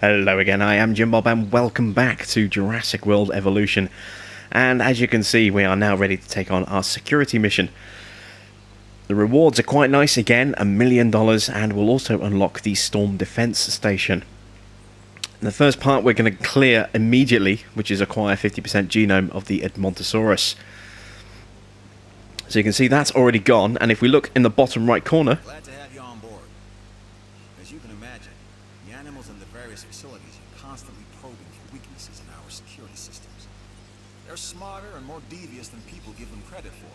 Hello again, I am Jim Bob and welcome back to Jurassic World Evolution. And as you can see, we are now ready to take on our security mission. The rewards are quite nice again, $1 million, and we'll also unlock the Storm Defense Station. In the first part we're going to clear immediately, which is acquire 50% genome of the Ceratosaurus. So you can see that's already gone, and if we look in the bottom right corner, Glad to have you on board. As you can imagine, the animals in the various facilities are constantly probing for weaknesses in our security systems. They're smarter and more devious than people give them credit for.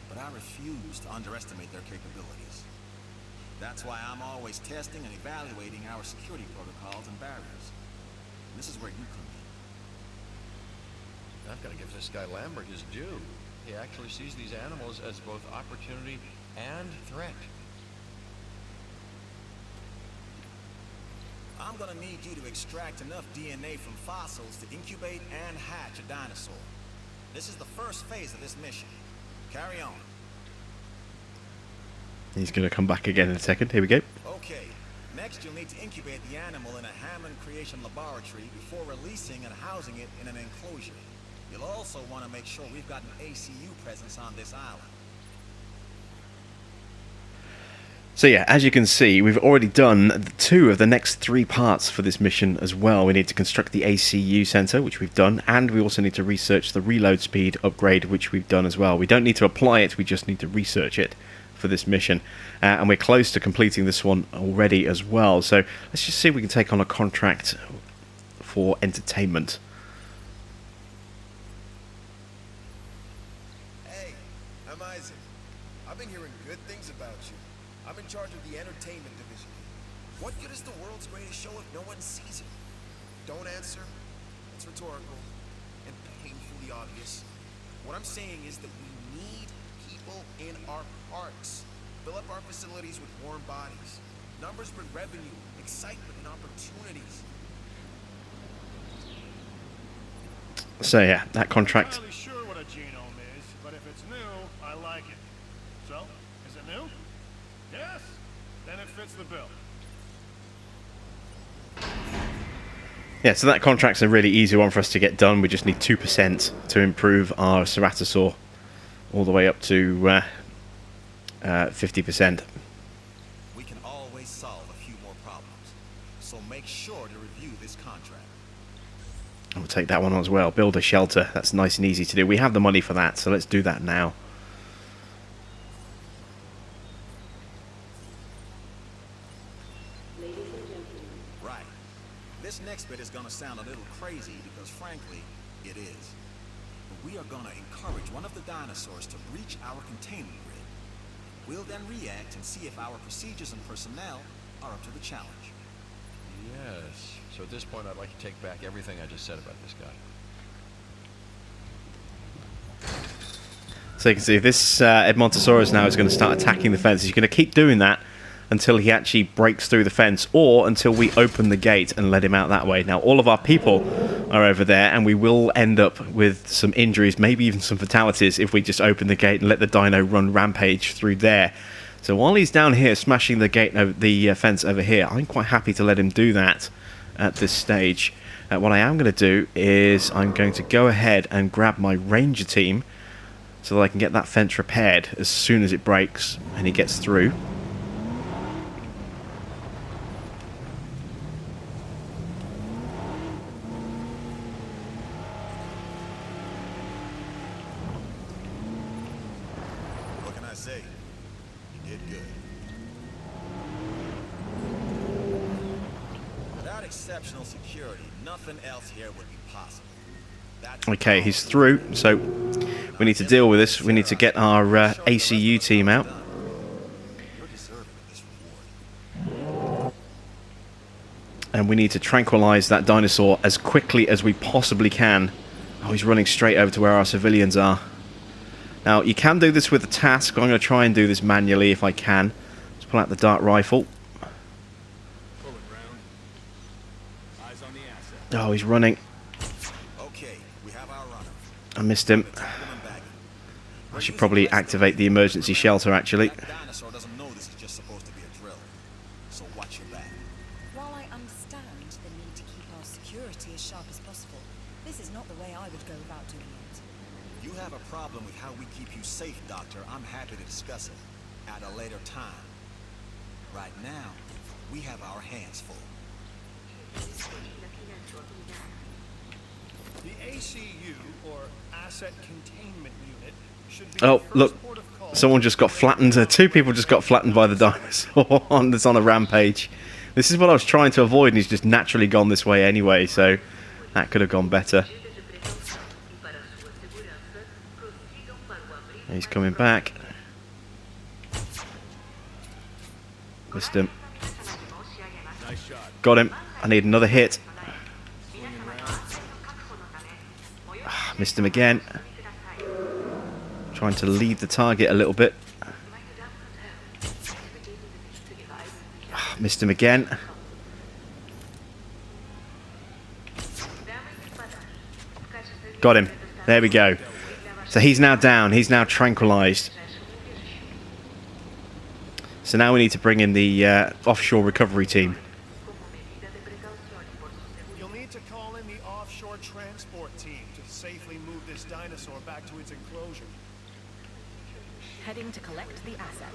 But I refuse to underestimate their capabilities. That's why I'm always testing and evaluating our security protocols and barriers. And this is where you come in. I've got to give this guy Lambert his due. He actually sees these animals as both opportunity and threat. I'm gonna need you to extract enough DNA from fossils to incubate and hatch a dinosaur. This is the first phase of this mission. Carry on. he's going to come back again in a second. Here we go. Okay, next you'll need to incubate the animal in a Hammond Creation Laboratory before releasing and housing it in an enclosure. You'll also want to make sure we've got an ACU presence on this island. So yeah, as you can see, we've already done 2 of the next 3 parts for this mission as well. We need to construct the ACU center, which we've done, and we also need to research the reload speed upgrade, which we've done as well. We don't need to apply it, we just need to research it for this mission. And we're close to completing this one already as well. So let's just see if we can take on a contract for entertainment. Hey, I'm Isaac. I've been hearing good things about you. I'm in charge of the entertainment division. What good is the world's greatest show if no one sees it? Don't answer. It's rhetorical and painfully obvious. What I'm saying is that we need people in our parks. Fill up our facilities with warm bodies. Numbers bring revenue, excitement, and opportunities. So yeah, that contract. I'm not really sure what a genome is, but if it's new, I like it. So, is it new? Yes? Then it fits the bill. Yeah, so that contract's a really easy one for us to get done. We just need 2% to improve our Ceratosaur all the way up to 50%. We can always solve a few more problems, so make sure to review this contract. We'll take that one as well. Build a shelter. That's nice and easy to do. We have the money for that, so let's do that now. Right. This next bit is gonna sound a little crazy because frankly, it is. But we are gonna encourage one of the dinosaurs to breach our containment grid. We'll then react and see if our procedures and personnel are up to the challenge. Yes. So at this point, I'd like to take back everything I just said about this guy. So you can see this Edmontosaurus now is going to start attacking the fence. He's going to keep doing that until he actually breaks through the fence, or until we open the gate and let him out that way. Now all of our people are over there, and we will end up with some injuries, maybe even some fatalities, if we just open the gate and let the dino run rampage through there. So while he's down here smashing the gate, the fence over here, I'm quite happy to let him do that at this stage. What I am going to do is I'm going to go ahead and grab my ranger team so that I can get that fence repaired as soon as it breaks and he gets through. What can I say? You did good. Without exceptional security, nothing else here would be possible. Okay, he's through, so we need to deal with this. We need to get our ACU team out. And we need to tranquilize that dinosaur as quickly as we possibly can. Oh, he's running straight over to where our civilians are. Now, you can do this with a task. I'm going to try and do this manually if I can. Let's pull out the dart rifle. Oh, he's running. I missed him. I should probably activate the emergency shelter, actually. Dinosaur doesn't know this is just supposed to be a drill. So watch your back. While I understand I would go about doing it. You have a problem with how we keep you safe, Doctor. I'm happy to discuss it at a later time. Right now, we have our hands full. The ACU, or Asset Containment Unit, should be Oh, the first look. port of call. Someone just got flattened. Two people just got flattened by the dinosaur that's on a rampage. This is what I was trying to avoid, and he's just naturally gone this way anyway, so that could have gone better. He's coming back. Missed him. Got him. I need another hit. Missed him again. Trying to lead the target a little bit. Missed him again. Got him. There we go. So he's now down. He's now tranquilized. So now we need to bring in the offshore recovery team. You'll need to call in the offshore transport team to safely move this dinosaur back to its enclosure. Heading to collect the asset.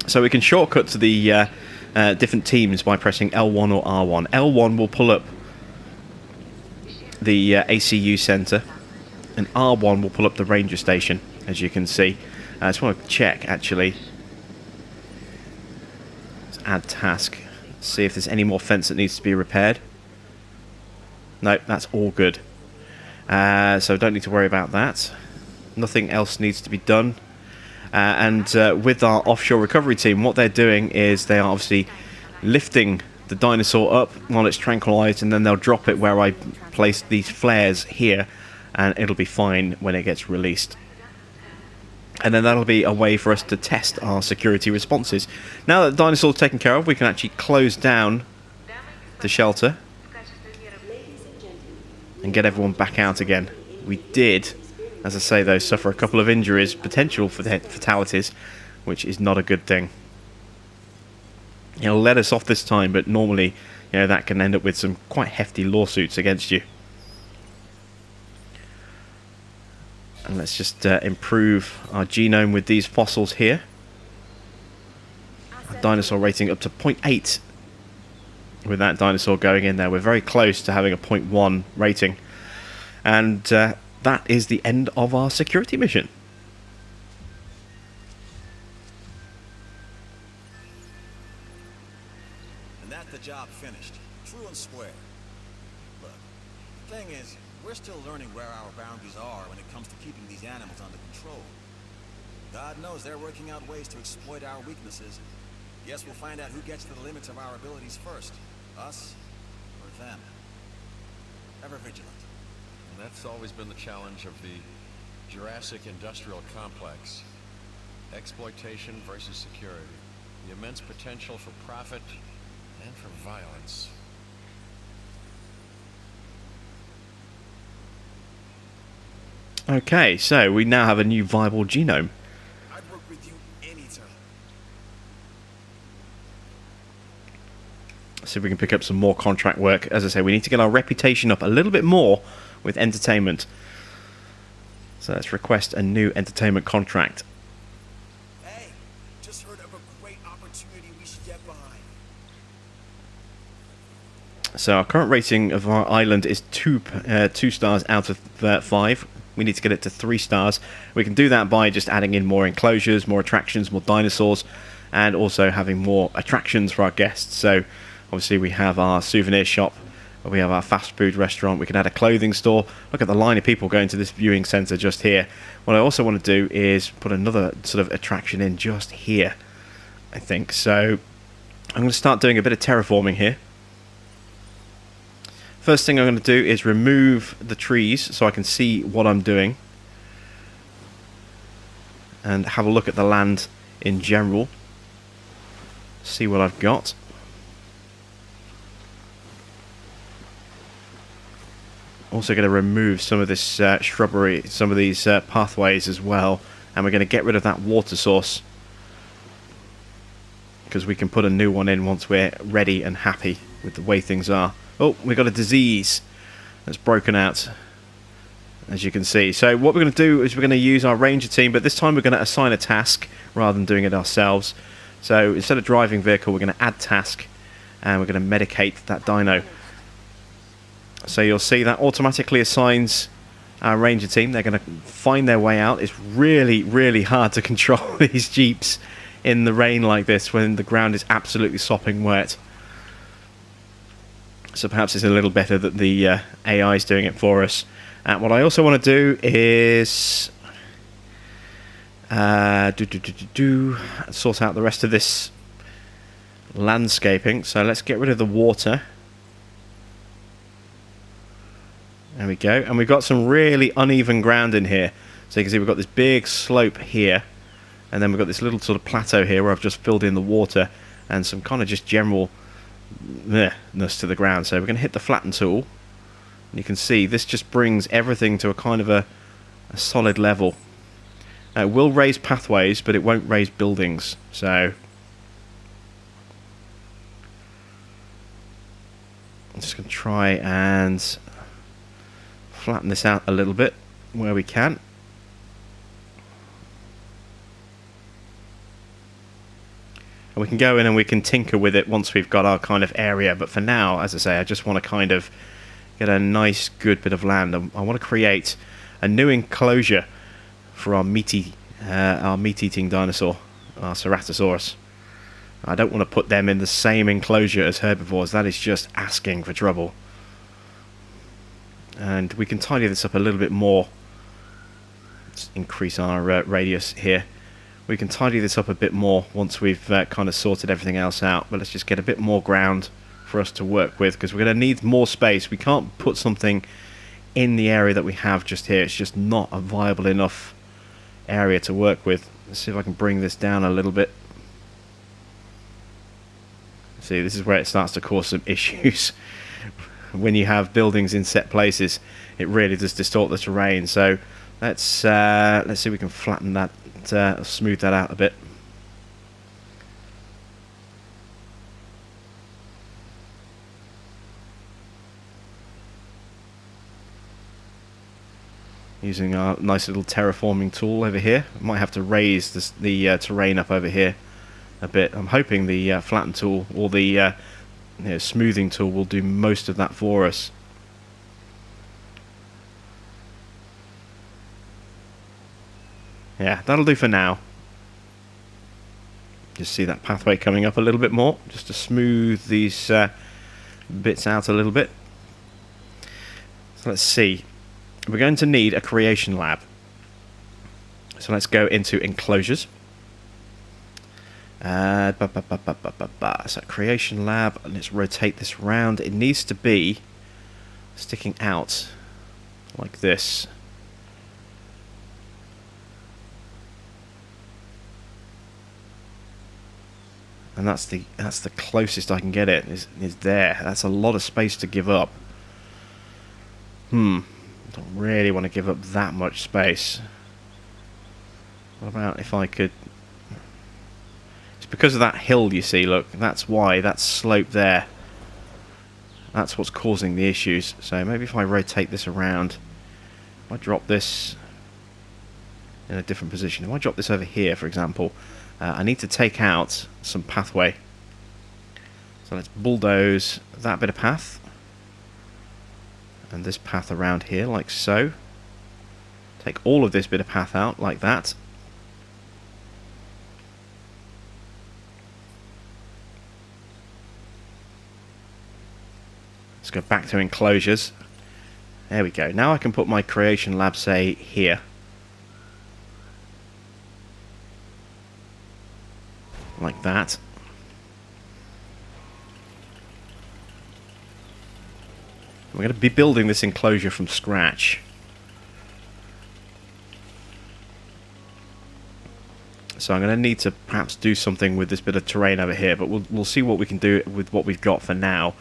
So we can shortcut to the different teams by pressing L1 or R1. L1 will pull up the ACU center, and R1 will pull up the ranger station, as you can see. I just want to check, actually. Let's add task. See if there's any more fence that needs to be repaired. No, that's all good. So don't need to worry about that. Nothing else needs to be done. And with our offshore recovery team, what they're doing is they are obviously lifting the dinosaur up while it's tranquilized, and then they'll drop it where I place these flares here, and it'll be fine when it gets released. And then that'll be a way for us to test our security responses. Now that the dinosaur's taken care of, we can actually close down the shelter and get everyone back out again. We did, as I say though, suffer a couple of injuries, potential for fatalities, which is not a good thing. It'll let us off this time, but normally, you know, that can end up with some quite hefty lawsuits against you. And let's just improve our genome with these fossils here. Our dinosaur rating up to 0.8 with that dinosaur going in there. We're very close to having a 0.1 rating. And that is the end of our security mission. And that's the job finished. True and square. Look, the thing is, we're still learning where our boundaries are when it comes to keeping these animals under control. God knows they're working out ways to exploit our weaknesses. Guess we'll find out who gets to the limits of our abilities first. Us or them. Ever vigilant. And that's always been the challenge of the Jurassic industrial complex. Exploitation versus security. The immense potential for profit and for violence. Okay, so we now have a new viable genome. I'd work with you anytime. See if we can pick up some more contract work. As I say, we need to get our reputation up a little bit more with entertainment. So let's request a new entertainment contract. Hey, just heard of a great opportunity we should get behind. So our current rating of our island is 2 stars out of 5. We need to get it to 3 stars. We can do that by just adding in more enclosures, more attractions, more dinosaurs, and also having more attractions for our guests. So obviously we have our souvenir shop, we have our fast food restaurant, we can add a clothing store. Look at the line of people going to this viewing centre just here. What I also want to do is put another sort of attraction in just here, I think. So I'm going to start doing a bit of terraforming here. First thing I'm going to do is remove the trees so I can see what I'm doing and have a look at the land in general, see what I've got. Also going to remove some of this shrubbery, some of these pathways as well, and we're going to get rid of that water source because we can put a new one in once we're ready and happy with the way things are. Oh, we got a disease that's broken out. as you can see. So what we're going to do is we're going to use our ranger team, but this time we're going to assign a task rather than doing it ourselves. So instead of driving vehicle, we're going to add task, and we're going to medicate that dino. So you'll see that automatically assigns our ranger team. They're going to find their way out. It's really, really hard to control these jeeps in the rain like this when the ground is absolutely sopping wet. So perhaps it's a little better that the AI is doing it for us. What I also want to do is sort out the rest of this landscaping. So let's get rid of the water. There we go. And we've got some really uneven ground in here. So you can see we've got this big slope here, and then we've got this little sort of plateau here where I've just filled in the water, and some kind of just general ness to the ground. So we're going to hit the flatten tool, and you can see this just brings everything to a kind of a solid level. It will raise pathways, but it won't raise buildings. So I'm just going to try and flatten this out a little bit where we can. And we can go in and we can tinker with it once we've got our kind of area. But for now, as I say, I just want to kind of get a nice, good bit of land. I want to create a new enclosure for our meat-eating dinosaur, our Ceratosaurus. I don't want to put them in the same enclosure as herbivores. That is just asking for trouble. And we can tidy this up a little bit more. Let's increase our radius here. We can tidy this up a bit more once we've kind of sorted everything else out. But let's just get a bit more ground for us to work with, because we're going to need more space. We can't put something in the area that we have just here. It's just not a viable enough area to work with. Let's see if I can bring this down a little bit. See, this is where it starts to cause some issues. When you have buildings in set places, it really does distort the terrain. So let's see if we can flatten that, smooth that out a bit. Using our nice little terraforming tool over here. Might have to raise the terrain up over here a bit. I'm hoping the flatten tool or the smoothing tool will do most of that for us. Yeah, that'll do for now. Just see that pathway coming up a little bit more, just to smooth these bits out a little bit. So let's see. We're going to need a creation lab. So let's go into enclosures. So creation lab, and let's rotate this round. It needs to be sticking out like this. And that's the closest I can get it, is there. That's a lot of space to give up. Don't really want to give up that much space. What about if I could... It's because of that hill, you see, look, that's why, that slope there. That's what's causing the issues. So maybe if I rotate this around, if I drop this in a different position, if I drop this over here, for example, I need to take out some pathway. So let's bulldoze that bit of path. And this path around here, like so. Take all of this bit of path out, like that. Let's go back to enclosures. There we go. Now I can put my creation lab, say, here. Like that. We're going to be building this enclosure from scratch. So I'm going to need to perhaps do something with this bit of terrain over here, but we'll see what we can do with what we've got for now.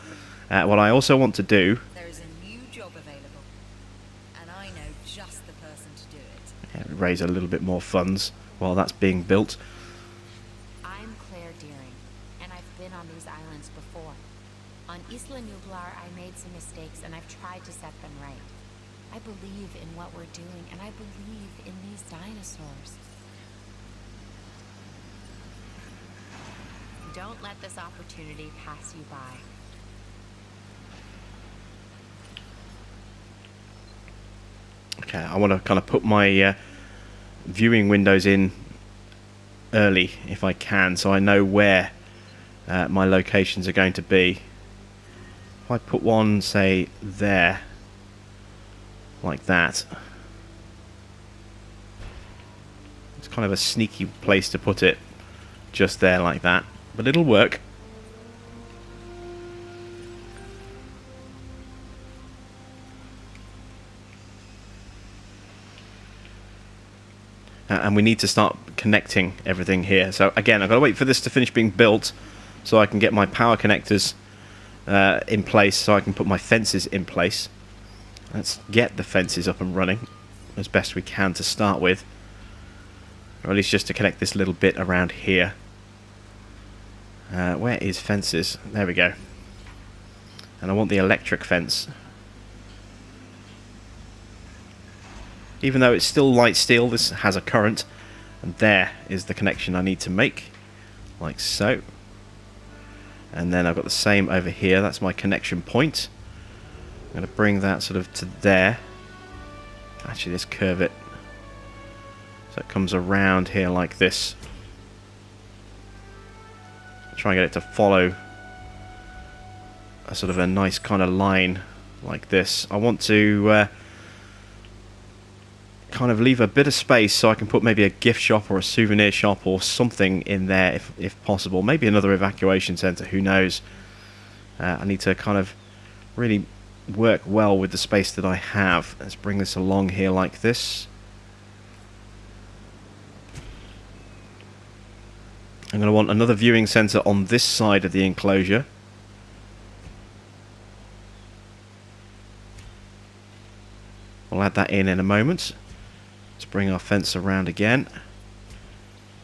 What I also want to do... There's a new job available, and I know just the person to do it. Yeah, raise a little bit more funds while that's being built. I'm Claire Deering, and I've been on these islands before. On Isla Nublar, I made some mistakes, and I've tried to set them right. I believe in what we're doing, and I believe in these dinosaurs. Don't let this opportunity pass you by. Okay, I want to kind of put my viewing windows in early if I can, so I know where my locations are going to be. If I put one, say, there, like that. It's kind of a sneaky place to put it, just there like that, but it'll work. And we need to start connecting everything here. So again, I've got to wait for this to finish being built so I can get my power connectors in place, so I can put my fences in place. Let's get the fences up and running as best we can to start with, or at least just to connect this little bit around here. Where is fences? There we go. And I want the electric fence. Even though it's still light steel, this has a current, and there is the connection I need to make, like so. And then I've got the same over here. That's my connection point. I'm going to bring that sort of to there. Actually, let's curve it so it comes around here like this. Try and get it to follow a sort of a nice kind of line like this. I want to kind of leave a bit of space so I can put maybe a gift shop or a souvenir shop or something in there if possible. Maybe another evacuation centre, who knows. I need to kind of really work well with the space that I have. Let's bring this along here like this. I'm going to want another viewing centre on this side of the enclosure. We'll add that in a moment. Let's bring our fence around again.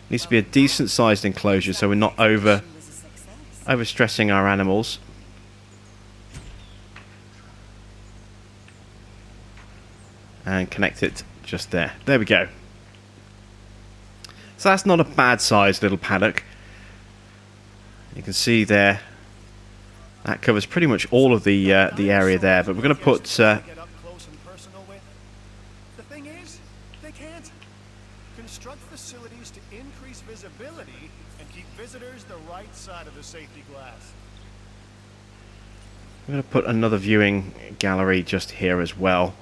Needs to be a decent sized enclosure so we're not overstressing our animals. And connect it just there. There we go. So that's not a bad sized little paddock. You can see there that covers pretty much all of the area there, but we're going to put The thing is, they can't construct facilities to increase visibility and keep visitors the right side of the safety glass. I'm going to put another viewing gallery just here as well.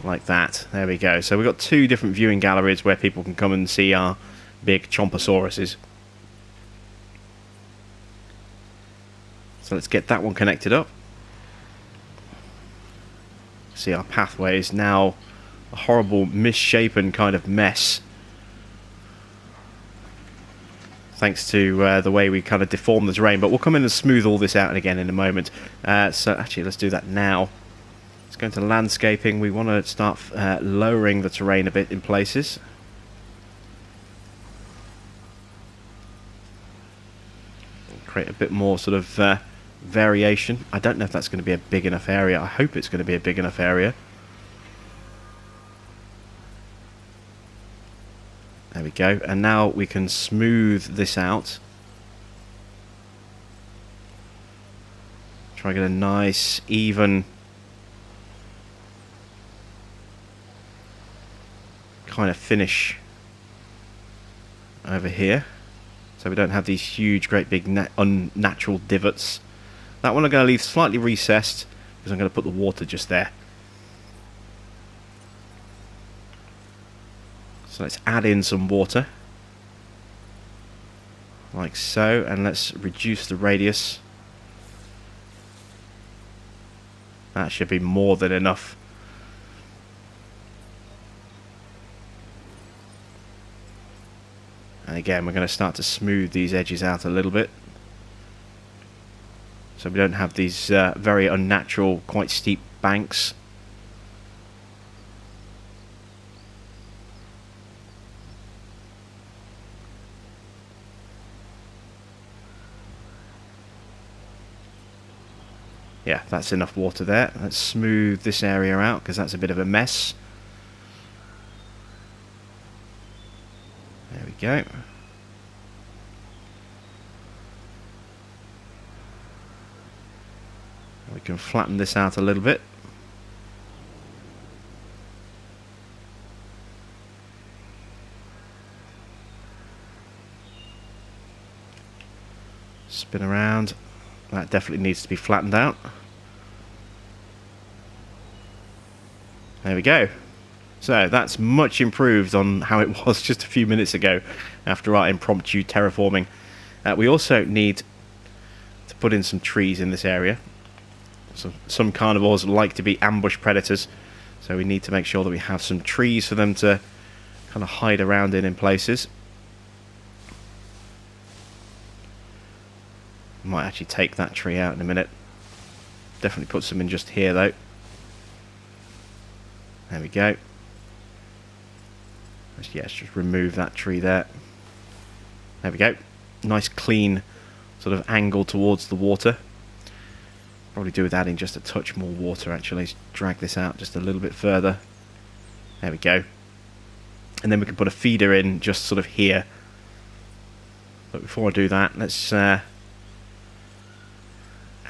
Like that. There we go. So we've got two different viewing galleries where people can come and see our big chompasauruses. So let's get that one connected up. See, our pathway is now a horrible misshapen kind of mess, thanks to the way we kind of deform the terrain, but we'll come in and smooth all this out again in a moment. So actually, let's do that now. Let's go into landscaping. We want to start lowering the terrain a bit in places. Create a bit more sort of variation. I don't know if that's going to be a big enough area. I hope it's going to be a big enough area. There we go. And now we can smooth this out. Try and get a nice, even kind of finish over here, so we don't have these huge, great big unnatural divots. That one I'm going to leave slightly recessed because I'm going to put the water just there. So let's add in some water like so, and let's reduce the radius. That should be more than enough. And again, we're going to start to smooth these edges out a little bit, so we don't have these very unnatural, quite steep banks. Yeah, that's enough water there. Let's smooth this area out because that's a bit of a mess. There we go. We can flatten this out a little bit. Spin around. That definitely needs to be flattened out. There we go. So that's much improved on how it was just a few minutes ago after our impromptu terraforming. We also need to put in some trees in this area. So some carnivores like to be ambush predators, so we need to make sure that we have some trees for them to kind of hide around in places. Might actually take that tree out in a minute. Definitely put some in just here though. There we go. Let's just remove that tree there. There we go. Nice clean sort of angle towards the water. Probably do with adding just a touch more water actually. Let's drag this out just a little bit further. There we go. And then we can put a feeder in just sort of here. But before I do that, let's add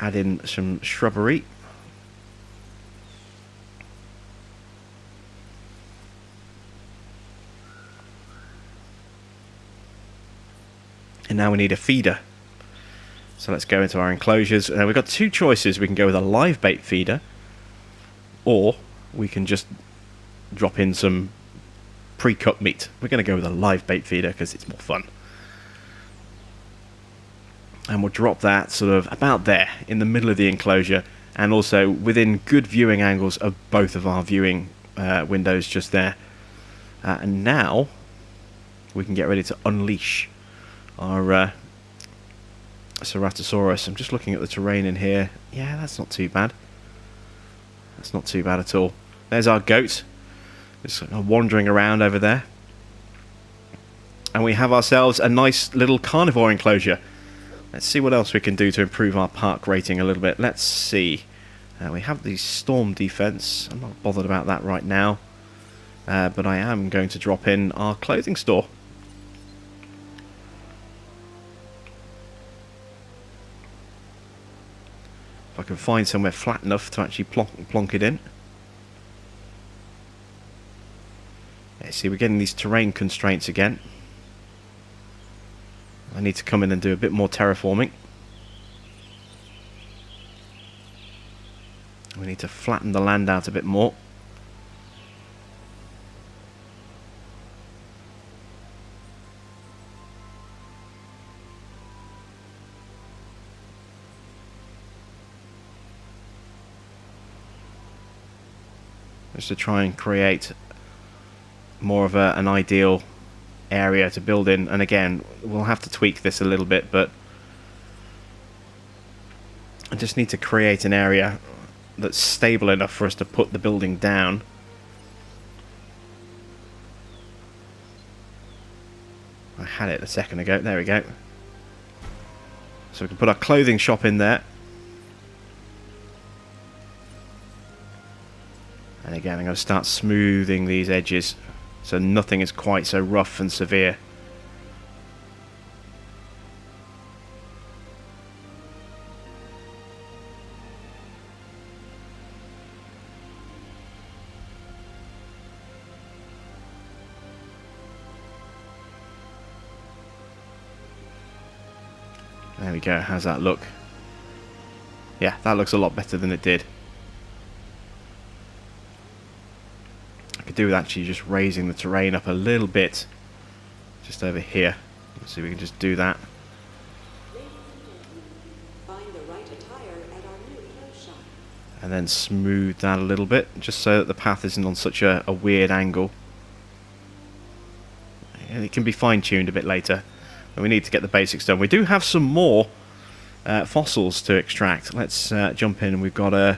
in some shrubbery. And now we need a feeder. So let's go into our enclosures. We've got two choices. We can go with a live bait feeder, or we can just drop in some pre-cut meat. We're going to go with a live bait feeder because it's more fun. And we'll drop that sort of about there in the middle of the enclosure, and also within good viewing angles of both of our viewing windows just there. And now we can get ready to unleash our Ceratosaurus. I'm just looking at the terrain in here. Yeah, that's not too bad. That's not too bad at all. There's our goat. Just wandering around over there. And we have ourselves a nice little carnivore enclosure. Let's see what else we can do to improve our park rating a little bit. Let's see. We have the storm defense. I'm not bothered about that right now. But I am going to drop in our clothing store. If I can find somewhere flat enough to actually plonk it in. Yeah, see, we're getting these terrain constraints again. I need to come in and do a bit more terraforming. We need to flatten the land out a bit more. Just to try and create more of an ideal area to build in. And again, we'll have to tweak this a little bit, but I just need to create an area that's stable enough for us to put the building down. I had it a second ago. There we go. So we can put our clothing shop in there. And again, I'm going to start smoothing these edges so nothing is quite so rough and severe. There we go. How's that look? Yeah, that looks a lot better than it did. Could do with actually just raising the terrain up a little bit just over here. Let's see if we can just do that. And then smooth that a little bit just so that the path isn't on such a weird angle. And it can be fine-tuned a bit later, but we need to get the basics done. We do have some more fossils to extract. Let's jump in, and we've got a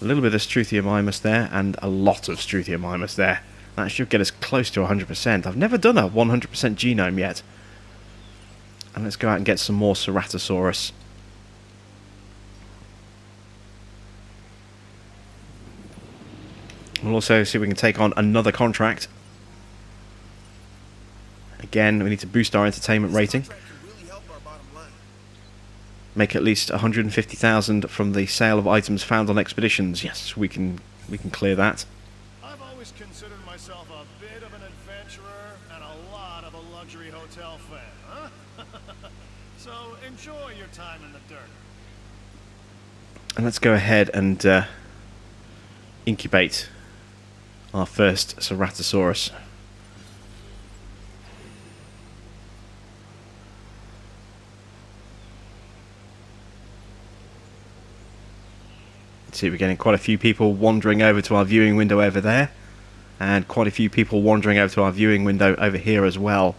little bit of Struthiomimus there, and a lot of Struthiomimus there. That should get us close to 100%. I've never done a 100% genome yet. And let's go out and get some more Ceratosaurus. We'll also see if we can take on another contract. Again, we need to boost our entertainment rating. Contract can really help our bottom line. Make at least 150,000 from the sale of items found on expeditions. Yes, we can clear that. I've always considered myself a bit of an adventurer and a lot of a luxury hotel fan, huh? So enjoy your time in the dirt. And let's go ahead and incubate our first Ceratosaurus. See, we're getting quite a few people wandering over to our viewing window over there, and quite a few people wandering over to our viewing window over here as well.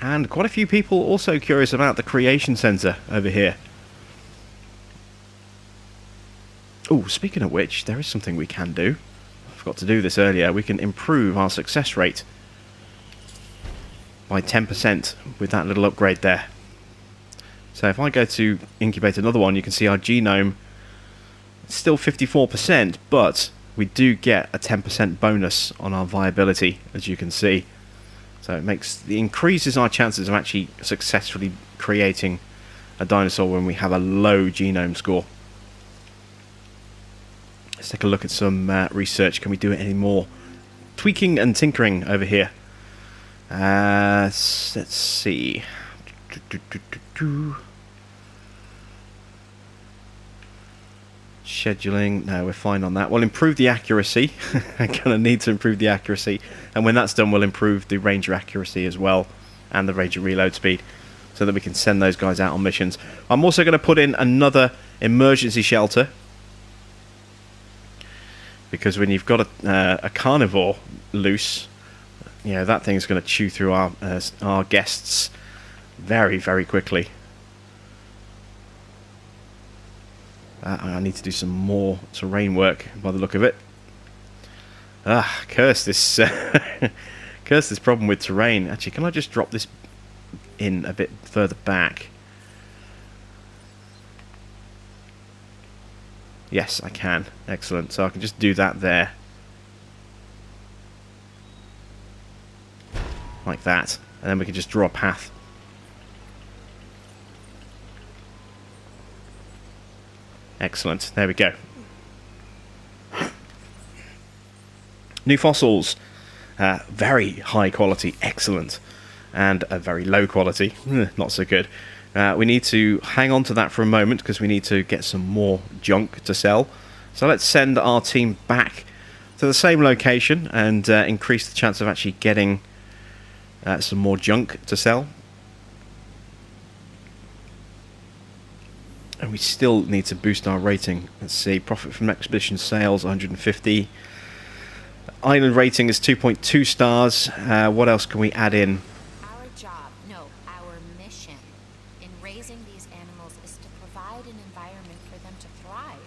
And quite a few people also curious about the creation center over here. Oh, speaking of which, there is something we can do. I forgot to do this earlier. We can improve our success rate by 10% with that little upgrade there. So if I go to incubate another one, you can see our genome is still 54%, but we do get a 10% bonus on our viability, as you can see. So it increases our chances of actually successfully creating a dinosaur when we have a low genome score. Let's take a look at some research. Can we do it any more? Tweaking and tinkering over here. Let's see. Scheduling. No, we're fine on that. We'll improve the accuracy. I'm going to need to improve the accuracy. And when that's done, we'll improve the ranger accuracy as well. And the ranger reload speed. So that we can send those guys out on missions. I'm also going to put in another emergency shelter. Because when you've got a carnivore loose, you know, that thing's going to chew through our guests very, very quickly. I need to do some more terrain work by the look of it. Curse this problem with terrain. Actually, can I just drop this in a bit further back? Yes, I can. Excellent. So I can just do that there. Like that. And then we can just draw a path. Excellent. There we go. New fossils. Very high quality. Excellent. And a very low quality. Not so good. We need to hang on to that for a moment because we need to get some more junk to sell. So let's send our team back to the same location and increase the chance of actually getting some more junk to sell. And we still need to boost our rating. Let's see, profit from expedition sales 150. Island rating is 2.2 stars. What else can we add in? Our job, no, our mission in raising these animals is to provide an environment for them to thrive.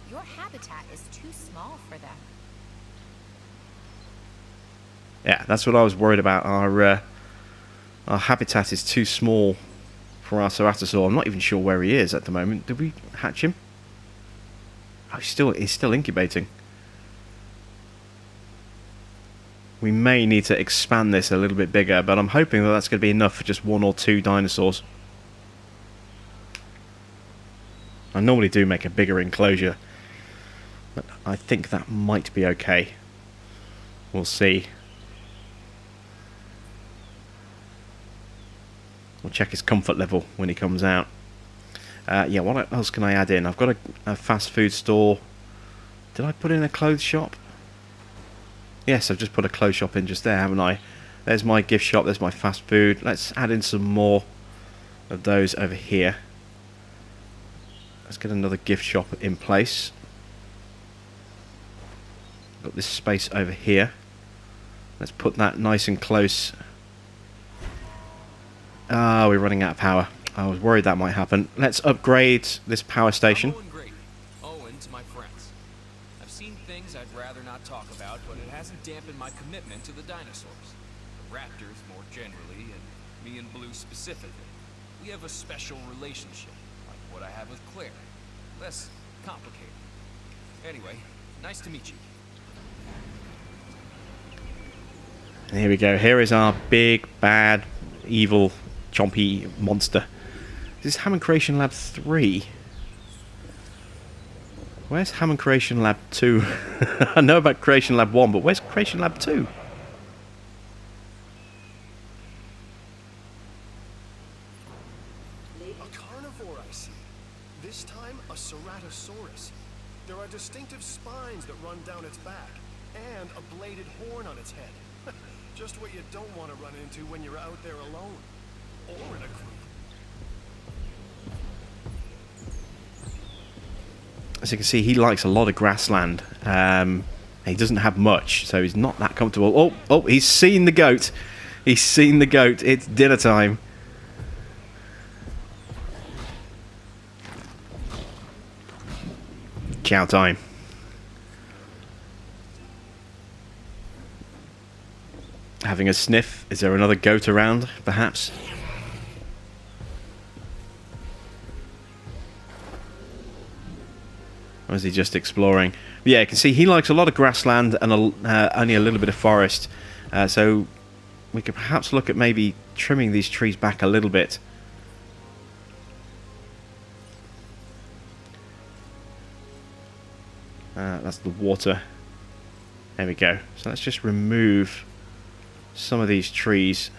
Your habitat is too small for them. Yeah, that's what I was worried about. Our habitat is too small for our Ceratosaur. I'm not even sure where he is at the moment. Did we hatch him? Oh, he's still incubating. We may need to expand this a little bit bigger, but I'm hoping that that's going to be enough for just 1 or 2 dinosaurs. I normally do make a bigger enclosure, but I think that might be okay. We'll see. We'll check his comfort level when he comes out. Yeah, what else can I add in? I've got a fast food store. Did I put in a clothes shop? Yes, I've just put a clothes shop in just there, haven't I? There's my gift shop, there's my fast food. Let's add in some more of those over here. Let's get another gift shop in place. Got this space over here. Let's put that nice and close. Ah, we're running out of power. I was worried that might happen. Let's upgrade this power station. I'm going great. Owing to my friends. I've seen things I'd rather not talk about, but it hasn't dampened my commitment to the dinosaurs. The raptors more generally, and me and Blue specifically. We have a special relationship, like what I have with Claire. Less complicated. Anyway, Nice to meet you. And here we go. Here is our big, bad, evil, chompy monster. This is Hammond Creation Lab 3. Where's Hammond Creation Lab 2? I know about Creation Lab 1, but where's Creation Lab 2? A carnivore, I see. This time, a Ceratosaurus. There are distinctive spines that run down its back, and a bladed horn on its head. Just what you don't want to run into when you're out there alone. Or in a group. As you can see, he likes a lot of grassland. He doesn't have much, so he's not that comfortable. Oh, he's seen the goat. He's seen the goat. It's dinner time. Chow time. Having a sniff. Is there another goat around, perhaps? Or is he just exploring? But yeah, you can see he likes a lot of grassland and only a little bit of forest. So we could perhaps look at maybe trimming these trees back a little bit. That's the water. There we go. So let's just remove some of these trees.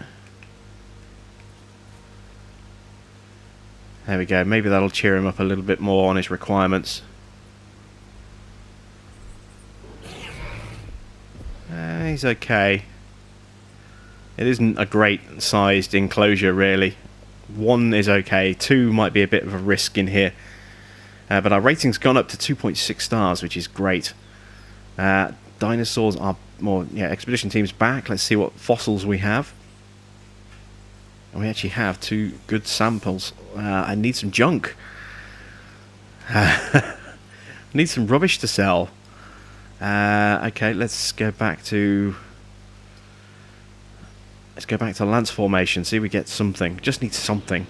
There we go. Maybe that'll cheer him up a little bit more on his requirements. He's okay. It isn't a great sized enclosure, really. 1 is okay. 2 might be a bit of a risk in here. But our rating's gone up to 2.6 stars, which is great. Dinosaurs are more... Yeah, expedition team's back. Let's see what fossils we have. And we actually have 2 good samples. I need some junk. I need some rubbish to sell. Okay, let's go back to... Let's go back to Lance Formation. See if we get something. Just need something.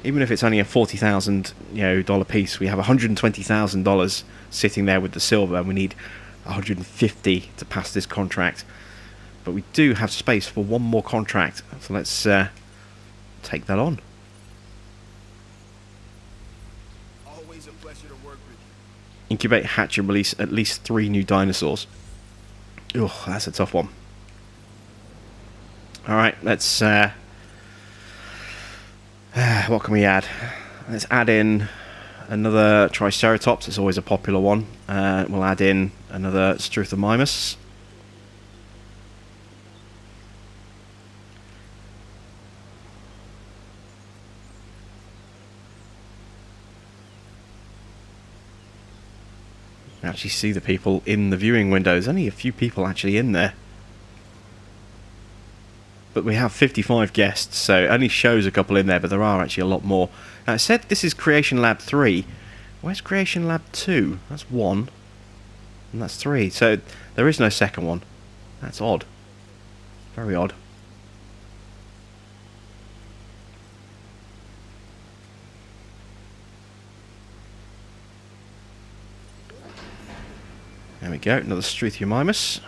Even if it's only a $40,000 dollar piece, we have $120,000 sitting there with the silver, and we need 150 to pass this contract. But we do have space for 1 more contract, so let's take that on. Always a pleasure to work with you. Incubate, hatch, and release at least 3 new dinosaurs. Ugh, that's a tough one. Alright, let's... what can we add? Let's add in another Triceratops. It's always a popular one. We'll add in another Struthomymus. You actually see the people in the viewing window. There's only a few people actually in there. But we have 55 guests, so it only shows a couple in there, but there are actually a lot more. Now, it said this is Creation Lab 3. Where's Creation Lab 2? That's 1. And that's 3. So there is no second one. That's odd. Very odd. There we go, another Struthomymus.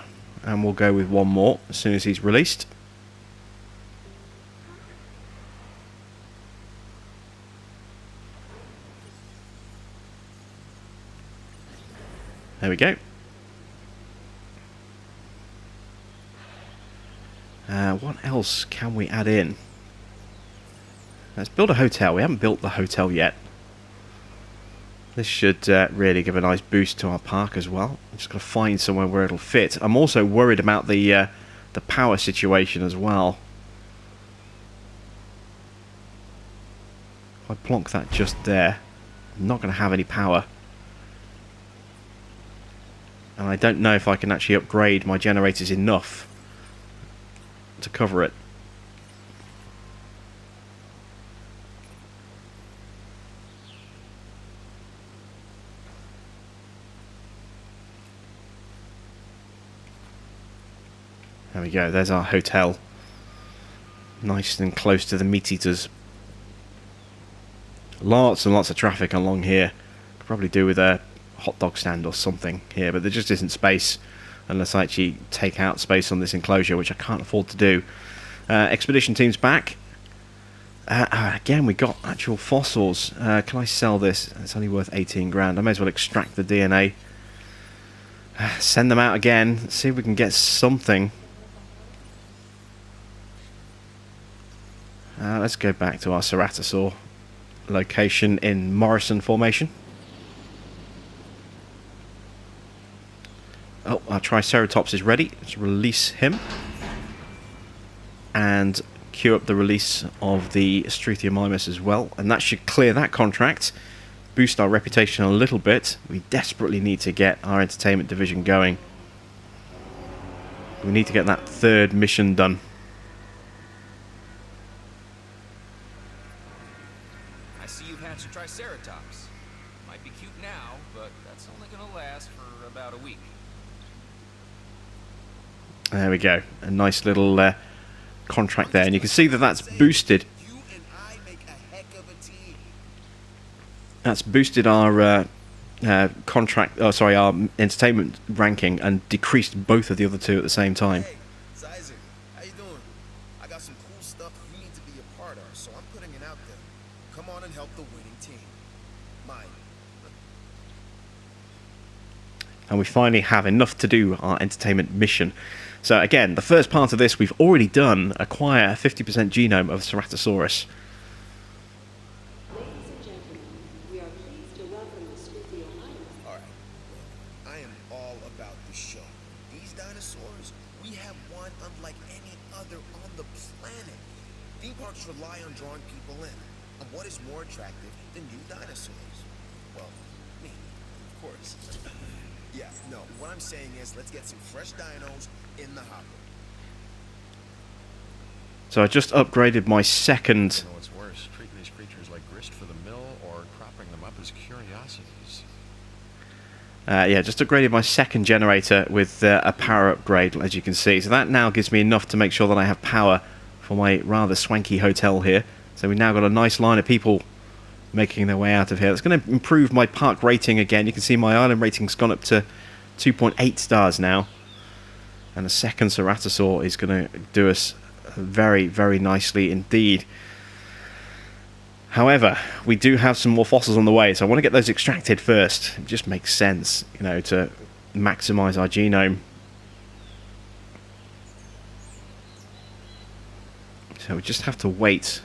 And we'll go with 1 more as soon as he's released. There we go. What else can we add in? Let's build a hotel. We haven't built the hotel yet. This should really give a nice boost to our park as well. I'm just going to find somewhere where it'll fit. I'm also worried about the power situation as well. If I plonk that just there, I'm not going to have any power. And I don't know if I can actually upgrade my generators enough to cover it. There we go, there's our hotel. Nice and close to the meat eaters. Lots and lots of traffic along here. Could probably do with a hot dog stand or something here, but there just isn't space unless I actually take out space on this enclosure, which I can't afford to do. Expedition team's back. Again, we got actual fossils. Can I sell this? It's only worth 18 grand. I may as well extract the DNA. Send them out again. See if we can get something. Let's go back to our Ceratosaur location in Morrison Formation. Oh, our Triceratops is ready. Let's release him. And queue up the release of the Struthiomimus as well. And that should clear that contract. Boost our reputation a little bit. We desperately need to get our entertainment division going. We need to get that third mission done. I see you've hatched a Triceratops. Might be cute now, but that's only gonna last for about a week. There we go. A nice little contract there. And you can see that that's boosted. You and I make a heck of a team. That's boosted our contract. Oh, sorry, our entertainment ranking and decreased both of the other two at the same time. Hey, Isaac, how you doing? I got some cool stuff you need to be a part of, so I'm putting it out there. Come on and help the winning team. Mine. And we finally have enough to do our entertainment mission. So again, the first part of this we've already done. Acquire a 50% genome of Ceratosaurus. Ladies and gentlemen, we are pleased to welcome the Struthiomimus. All right. Look, I am all about the show. These dinosaurs, we have one unlike any other on the planet. Theme parks rely on drawing people in. And what is more attractive than new dinosaurs? Well, me, of course. Yeah, no, what I'm saying is let's get some fresh dinos in the hopper. So I just upgraded my second. You know what's worse, treating these creatures like grist for the mill or cropping them up as curiosities. Yeah, just upgraded my second generator with a power upgrade, as you can see. So that now gives me enough to make sure that I have power for my rather swanky hotel here. So we've now got a nice line of people making their way out of here. That's going to improve my park rating again. You can see my island rating's gone up to 2.8 stars now. And the second Ceratosaur is going to do us very, very nicely indeed. However, we do have some more fossils on the way, so I want to get those extracted first. It just makes sense, you know, to maximize our genome. So we just have to wait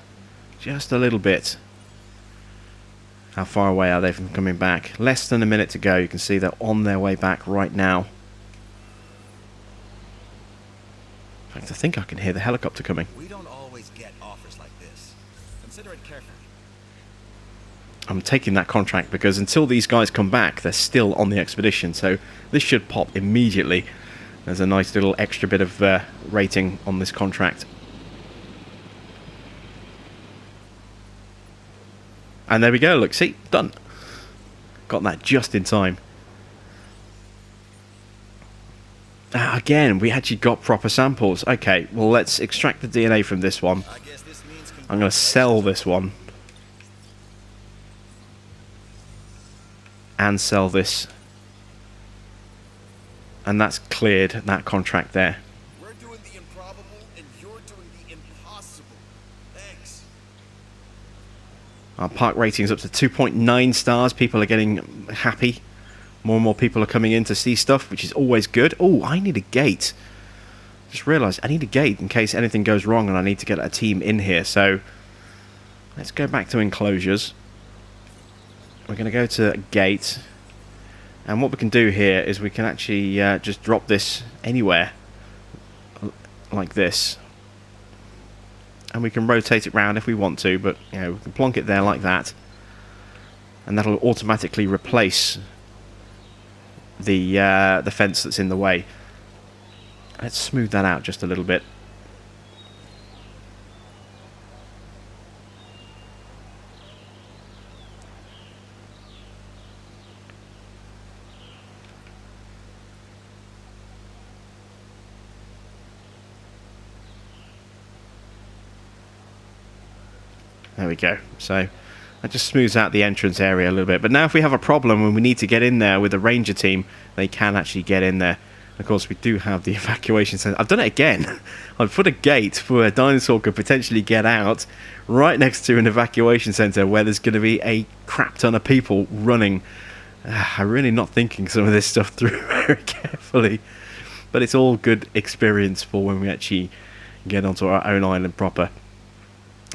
just a little bit. How far away are they from coming back? Less than a minute to go. You can see they're on their way back right now. In fact, I think I can hear the helicopter coming. We don't always get offers like this. Consider it carefully. I'm taking that contract because until these guys come back, they're still on the expedition. So this should pop immediately. There's a nice little extra bit of rating on this contract. And there we go, look, see, done. Got that just in time. Again, we actually got proper samples. Okay, well, let's extract the DNA from this one. I guess this means I'm going to sell this one. And sell this. And that's cleared that contract there. We're doing the improbable and you're doing the impossible. Thanks. Our park rating's up to 2.9 stars. People are getting happy. More and more people are coming in to see stuff, which is always good. Oh, I need a gate. Just realised I need a gate in case anything goes wrong and I need to get a team in here. So let's go back to enclosures. We're going to go to gate. And what we can do here is we can actually just drop this anywhere. Like this. And we can rotate it round if we want to, but you know, we can plonk it there like that. And that'll automatically replace the fence that's in the way. Let's smooth that out just a little bit. There we go. So That just smooths out the entrance area a little bit. But now if we have a problem and we need to get in there with a ranger team, they can actually get in there. Of course, we do have the evacuation center. I've done it again. I've put a gate where a dinosaur could potentially get out right next to an evacuation center where there's going to be a crap ton of people running. I'm really not thinking some of this stuff through very carefully. But it's all good experience for when we actually get onto our own island proper.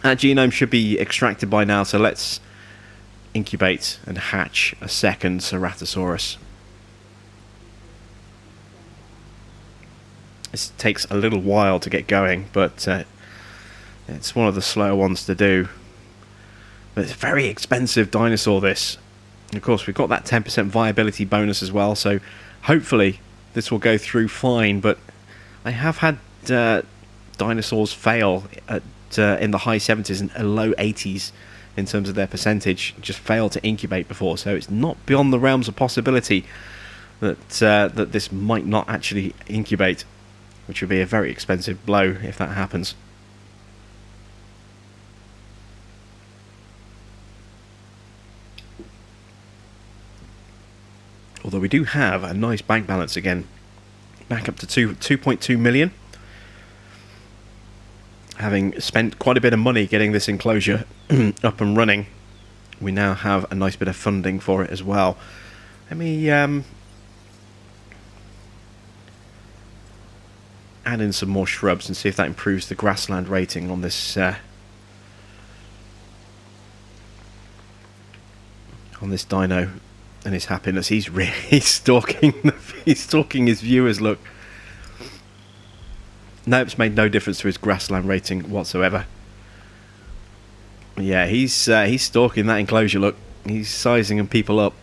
That genome should be extracted by now, so let's incubate and hatch a second Ceratosaurus. This takes a little while to get going, but it's one of the slower ones to do. But it's a very expensive dinosaur, this. And of course, we've got that 10% viability bonus as well, so hopefully this will go through fine. But I have had dinosaurs fail at, in the high 70s and low 80s in terms of their percentage, just fail to incubate before, so it's not beyond the realms of possibility that that this might not actually incubate, which would be a very expensive blow if that happens. Although we do have a nice bank balance again, back up to 2.2 million. Having spent quite a bit of money getting this enclosure up and running, we now have a nice bit of funding for it as well. Let me add in some more shrubs and see if that improves the grassland rating on this dino and his happiness. He's really stalking his viewers. Look, no, it's made no difference to his grassland rating whatsoever. Yeah, he's stalking that enclosure. Look, he's sizing people up.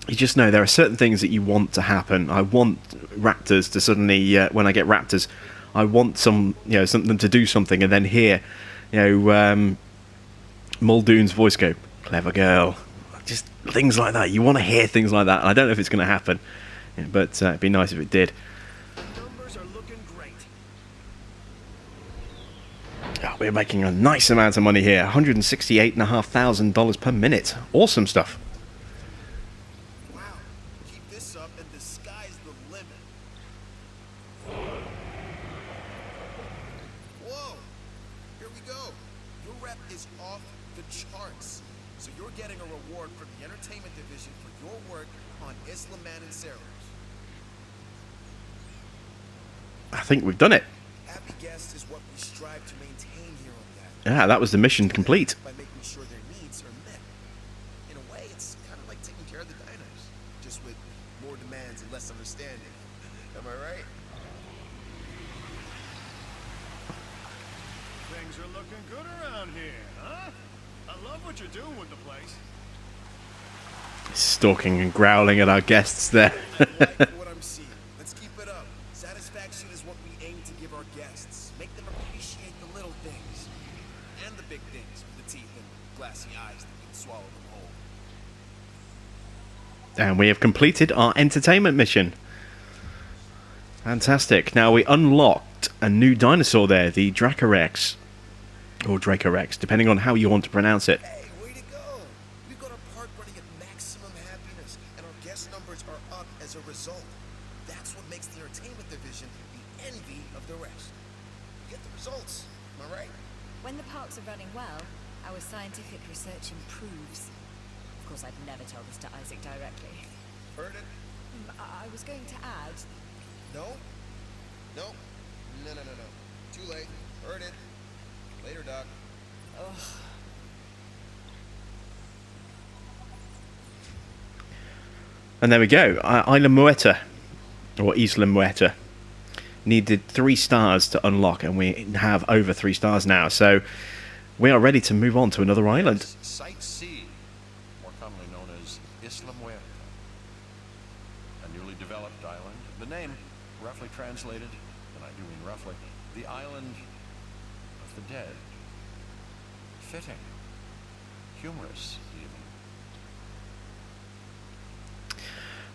You just know there are certain things that you want to happen. I want raptors to suddenly, when I get raptors, I want something to do something, and then hear, Muldoon's voice go, "Clever girl." Just things like that. You want to hear things like that. I don't know if it's going to happen, but it'd be nice if it did. Numbers are looking great. Oh, we're making a nice amount of money here. $168,500 per minute. Awesome stuff. Wow. Keep this up and the sky's the limit. Whoa. Here we go. Your rep is off the charts. So you're getting a reward from the entertainment division for your work on Isla Man and Ceratosaurus. I think we've done it. Happy guest is what we strive to maintain here on that. Yeah, that was the mission complete. By making sure their needs are met. In a way, it's kind of like taking care of the dinos, just with more demands and less understanding. Am I right? Things are looking good around here, huh? I love what you're doing with the place. Stalking and growling at our guests there. I like what I'm seeing. Let's keep it up. Satisfaction is what we aim to give our guests. Make them appreciate the little things. And the big things with the teeth and glassy eyes that can swallow them whole. And we have completed our entertainment mission. Fantastic. Now we unlocked a new dinosaur there, the Dracorex. Or Dracorex, depending on how you want to pronounce it. Hey, way to go! We've got our park running at maximum happiness, and our guest numbers are up as a result. That's what makes the entertainment division the envy of the rest. Get the results, am I right? When the parks are running well, our scientific research improves. Of course, I'd never tell this to Isaac directly. Heard it? I was going to add... No? No? No. Too late. Heard it. Later, Doc. And there we go. Isla Muerta, or Isla Muerta, needed 3 stars to unlock, and we have over 3 stars now. So we are ready to move on to another island. Site C, more commonly known as Isla Muerta, a newly developed island. The name, roughly translated, and I do mean roughly, the island of the dead. Fitting. Humorous, even.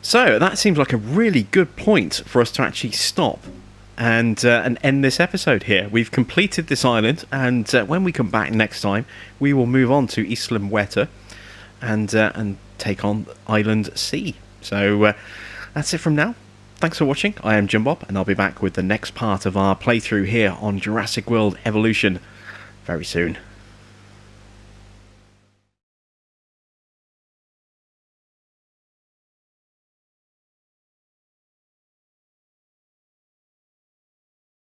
So that seems like a really good point for us to actually stop and end this episode here. We've completed this island, and when we come back next time, we will move on to Isla Muerta and take on Island C. So that's it from now. Thanks for watching. I am Jim Bob, and I'll be back with the next part of our playthrough here on Jurassic World Evolution very soon.